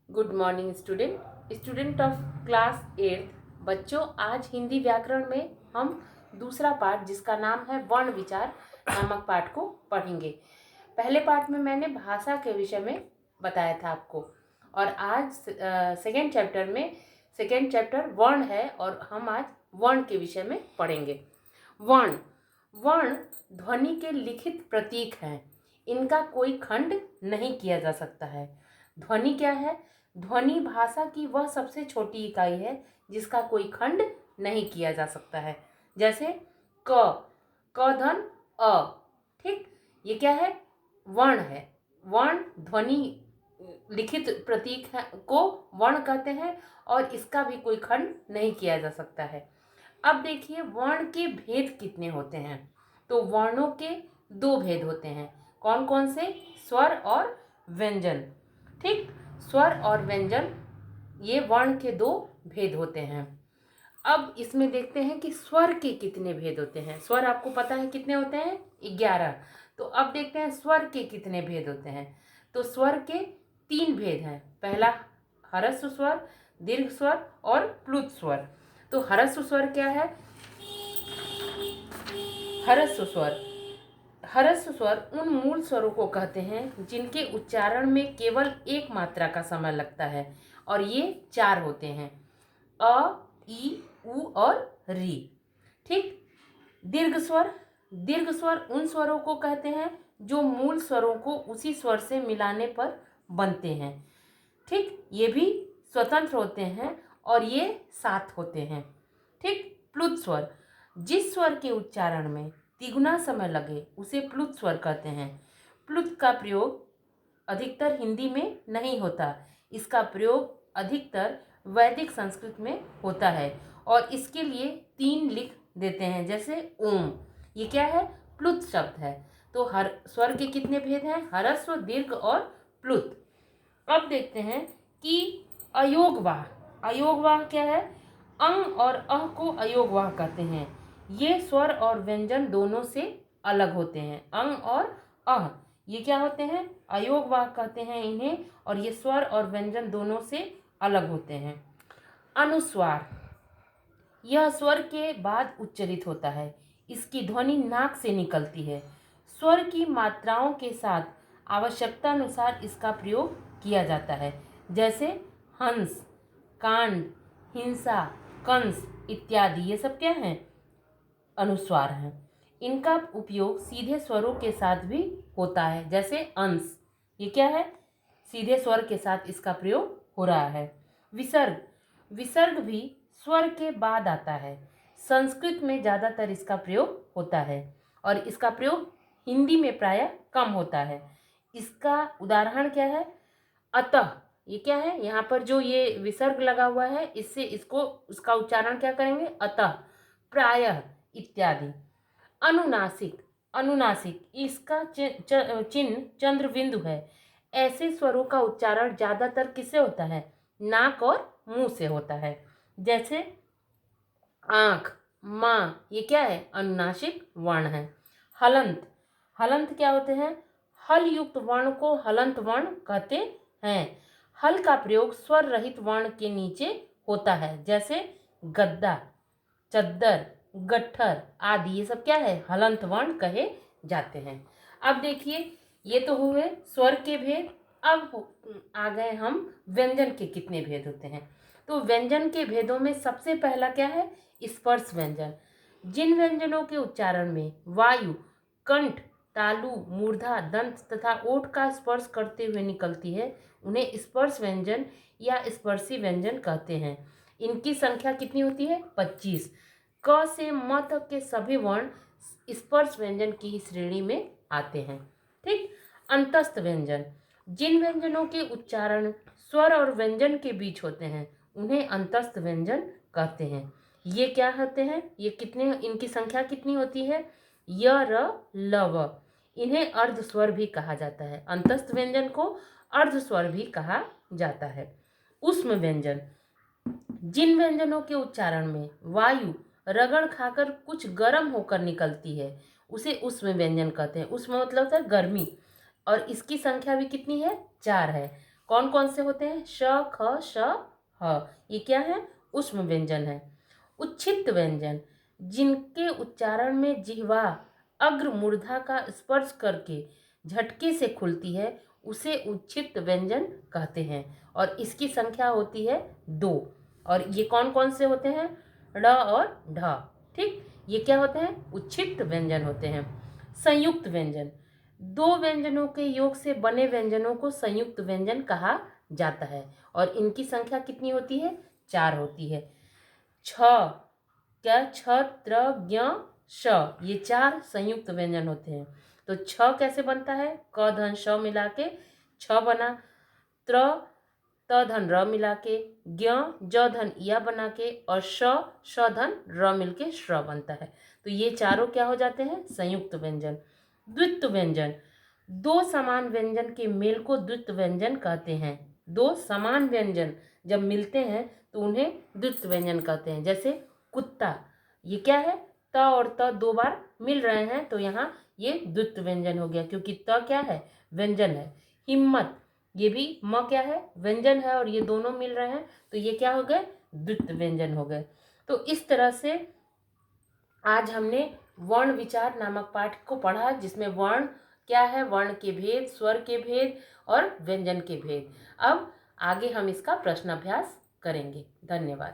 Good morning student of class 8। बच्चों, आज हिंदी व्याकरण में हम दूसरा पाठ जिसका नाम है वर्ण विचार नामक पाठ को पढ़ेंगे। पहले पाठ में मैंने भाषा के विषय में बताया था आपको, और आज सेकेंड चैप्टर वर्ण है और हम आज वर्ण के विषय में पढ़ेंगे। वर्ण वर्ण ध्वनि के लिखित प्रतीक हैं। इनका कोई खंड नहीं किया जा सकता है। ध्वनि क्या है? ध्वनि भाषा की वह सबसे छोटी इकाई है जिसका कोई खंड नहीं किया जा सकता है। जैसे क, क धन अ, ठीक, ये क्या है? वर्ण है। वर्ण ध्वनि लिखित प्रतीक है को वर्ण कहते हैं और इसका भी कोई खंड नहीं किया जा सकता है। अब देखिए वर्ण के भेद कितने होते हैं। तो वर्णों के दो भेद होते हैं। कौन कौन से? स्वर और व्यंजन। ठीक, स्वर और व्यंजन, ये वर्ण के दो भेद होते हैं। अब इसमें देखते हैं कि स्वर के कितने भेद होते हैं। स्वर आपको पता है कितने होते हैं? 11। तो अब देखते हैं स्वर के कितने भेद होते हैं। तो स्वर के 3 भेद हैं। पहला ह्रस्व स्वर, दीर्घ स्वर और प्लुत स्वर। तो ह्रस्व स्वर क्या है? ह्रस्व स्वर उन मूल स्वरों को कहते हैं जिनके उच्चारण में केवल एक मात्रा का समय लगता है, और ये 4 होते हैं: अ, ई, उ और री। ठीक। दीर्घ स्वर उन स्वरों को कहते हैं जो मूल स्वरों को उसी स्वर से मिलाने पर बनते हैं। ठीक, ये भी स्वतंत्र होते हैं और ये 7 होते हैं। ठीक। प्लुत स्वर, जिस स्वर के उच्चारण में तिगुना समय लगे उसे प्लुत स्वर कहते हैं। प्लुत का प्रयोग अधिकतर हिंदी में नहीं होता। इसका प्रयोग अधिकतर वैदिक संस्कृत में होता है और इसके लिए 3 लिख देते हैं, जैसे ओम। ये क्या है? प्लुत शब्द है। तो हर स्वर के कितने भेद हैं? ह्रस्व, दीर्घ और प्लुत। अब देखते हैं कि अयोगवाह। अयोगवाह क्या है? अंग और अह को अयोगवाह कहते हैं। ये स्वर और व्यंजन दोनों से अलग होते हैं। अंग और अह ये क्या होते हैं? अयोगवाह कहते हैं इन्हें, और ये स्वर और व्यंजन दोनों से अलग होते हैं। अनुस्वार, यह स्वर के बाद उच्चरित होता है। इसकी ध्वनि नाक से निकलती है। स्वर की मात्राओं के साथ आवश्यकता अनुसार इसका प्रयोग किया जाता है, जैसे हंस, कांड, हिंसा, कंस इत्यादि। ये सब क्या हैं? अनुस्वार हैं। इनका उपयोग सीधे स्वरों के साथ भी होता है, जैसे अंश। ये क्या है? सीधे स्वर के साथ इसका प्रयोग हो रहा है। विसर्ग भी स्वर के बाद आता है। संस्कृत में ज़्यादातर इसका प्रयोग होता है और इसका प्रयोग हिंदी में प्रायः कम होता है। इसका उदाहरण क्या है? अतः। ये क्या है? यहाँ पर जो ये विसर्ग लगा हुआ है, इससे इसका उच्चारण क्या करेंगे? अतः, प्रायः इत्यादि। अनुनासिक इसका चिन्ह चंद्र बिंदु है। ऐसे स्वरों का उच्चारण ज्यादातर किससे होता है? नाक और मुंह से होता है, जैसे आंख, माँ। ये क्या है? अनुनासिक वर्ण है। हलंत क्या होते हैं? हल युक्त वर्ण को हलंत वर्ण कहते हैं। हल का प्रयोग स्वर रहित वर्ण के नीचे होता है, जैसे गद्दा, चद्दर, गट्ठर आदि। ये सब क्या है? हलंत वर्ण कहे जाते हैं। अब देखिए, ये तो हुए स्वर के भेद। अब आ गए हम व्यंजन के कितने भेद होते हैं। तो व्यंजन के भेदों में सबसे पहला क्या है? स्पर्श व्यंजन। जिन व्यंजनों के उच्चारण में वायु कंठ, तालु, मूर्धा, दंत तथा ओठ का स्पर्श करते हुए निकलती है उन्हें स्पर्श व्यंजन या स्पर्शी व्यंजन कहते हैं। इनकी संख्या कितनी होती है? 25। क से म तक के सभी वर्ण स्पर्श व्यंजन की ही श्रेणी में आते हैं। ठीक। अंतस्थ व्यंजन, जिन व्यंजनों के उच्चारण स्वर और व्यंजन के बीच होते हैं उन्हें अंतस्थ व्यंजन कहते हैं। ये क्या होते हैं? ये कितने, इनकी संख्या कितनी होती है? य, र, ल, व। इन्हें अर्ध स्वर भी कहा जाता है। अंतस्थ व्यंजन को अर्ध स्वर भी कहा जाता है। ऊष्म व्यंजन, जिन व्यंजनों के उच्चारण में वायु रगड़ खाकर कुछ गर्म होकर निकलती है उसे ऊष्म व्यंजन कहते हैं। ऊष्म मतलब होता है गर्मी, और इसकी संख्या भी कितनी है? 4 है। कौन कौन से होते हैं? श, ख, श, ह। ये क्या है? ऊष्म व्यंजन है। उच्छिष्ट व्यंजन, जिनके उच्चारण में जिह्वा अग्र मूर्धा का स्पर्श करके झटके से खुलती है, उसे उच्छिष्ट व्यंजन कहते हैं। और इसकी संख्या होती है 2। और ये कौन कौन से होते हैं? ड़ और ढ। ठीक, ये क्या होते हैं? उच्छिष्ट व्यंजन होते हैं। संयुक्त व्यंजन, 2 व्यंजनों के योग से बने व्यंजनों को संयुक्त व्यंजन कहा जाता है। और इनकी संख्या कितनी होती है? 4 होती है। छ, क्या? छ, त्र, ज्ञ, श, ये 4 संयुक्त व्यंजन होते हैं। तो छ कैसे बनता है? क धन श मिला के छ बना। त्र, त धन र मिला के, ज्ञ ज धन या बना के, और श धन र मिल के श्र बनता है। तो ये चारों क्या हो जाते हैं? संयुक्त व्यंजन। द्वित्व व्यंजन, 2 समान व्यंजन के मेल को द्वित्व व्यंजन कहते हैं। 2 समान व्यंजन जब मिलते हैं तो उन्हें द्वित्व व्यंजन कहते हैं। जैसे कुत्ता, ये क्या है? त और त 2 बार मिल रहे हैं, तो यहाँ ये द्वित्व व्यंजन हो गया, क्योंकि त क्या है? व्यंजन है। हिम्मत, ये भी म क्या है? व्यंजन है, और ये दोनों मिल रहे हैं, तो ये क्या हो गए? द्वित्व व्यंजन हो गए। तो इस तरह से आज हमने वर्ण विचार नामक पाठ को पढ़ा, जिसमें वर्ण क्या है, वर्ण के भेद, स्वर के भेद और व्यंजन के भेद। अब आगे हम इसका प्रश्न अभ्यास करेंगे। धन्यवाद।